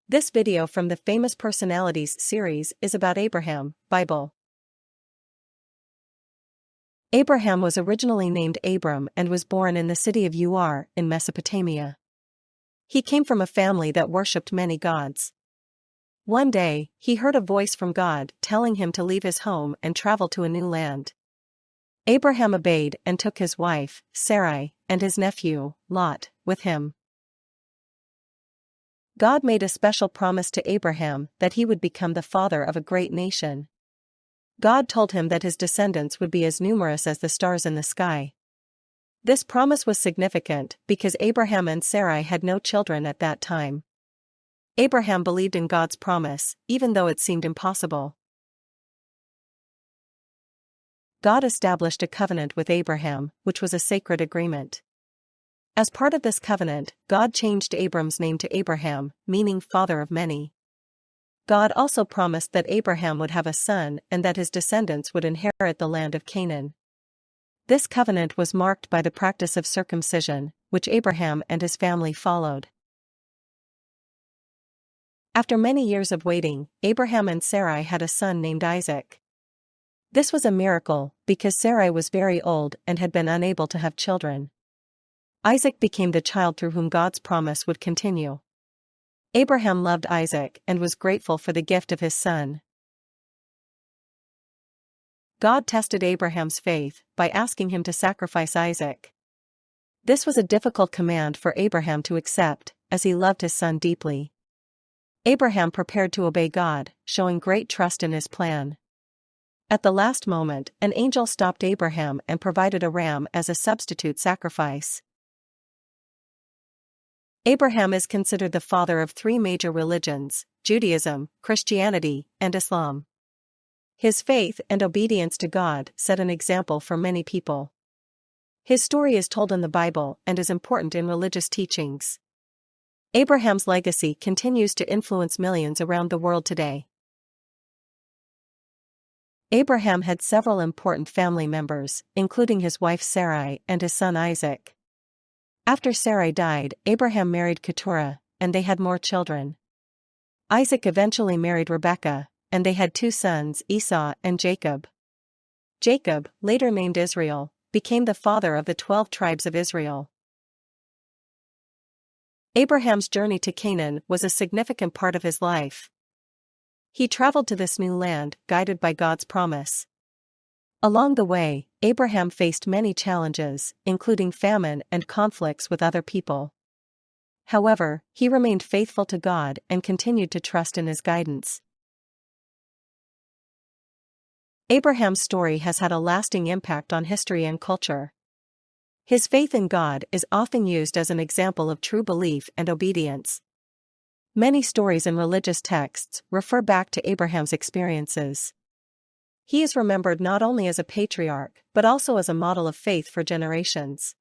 This video from the Famous Personalities series is about Abraham, Bible. Abraham was originally named Abram and was born in the city of Ur in Mesopotamia. He came from a family that worshipped many gods. One day, he heard a voice from God telling him to leave his home and travel to a new land. Abraham obeyed and took his wife, Sarai, and his nephew, Lot, with him. God made a special promise to Abraham that he would become the father of a great nation. God told him that his descendants would be as numerous as the stars in the sky. This promise was significant because Abraham and Sarai had no children at that time. Abraham believed in God's promise, even though it seemed impossible. God established a covenant with Abraham, which was a sacred agreement. As part of this covenant, God changed Abram's name to Abraham, meaning father of many. God also promised that Abraham would have a son and that his descendants would inherit the land of Canaan. This covenant was marked by the practice of circumcision, which Abraham and his family followed. After many years of waiting, Abraham and Sarai had a son named Isaac. This was a miracle, because Sarai was very old and had been unable to have children. Isaac became the child through whom God's promise would continue. Abraham loved Isaac and was grateful for the gift of his son. God tested Abraham's faith by asking him to sacrifice Isaac. This was a difficult command for Abraham to accept, as he loved his son deeply. Abraham prepared to obey God, showing great trust in his plan. At the last moment, an angel stopped Abraham and provided a ram as a substitute sacrifice. Abraham is considered the father of three major religions: Judaism, Christianity, and Islam. His faith and obedience to God set an example for many people. His story is told in the Bible and is important in religious teachings. Abraham's legacy continues to influence millions around the world today. Abraham had several important family members, including his wife Sarai and his son Isaac. After Sarai died, Abraham married Keturah, and they had more children. Isaac eventually married Rebekah, and they had two sons, Esau and Jacob. Jacob, later named Israel, became the father of the 12 tribes of Israel. Abraham's journey to Canaan was a significant part of his life. He traveled to this new land, guided by God's promise. Along the way, Abraham faced many challenges, including famine and conflicts with other people. However, he remained faithful to God and continued to trust in his guidance. Abraham's story has had a lasting impact on history and culture. His faith in God is often used as an example of true belief and obedience. Many stories in religious texts refer back to Abraham's experiences. He is remembered not only as a patriarch but also as a model of faith for generations.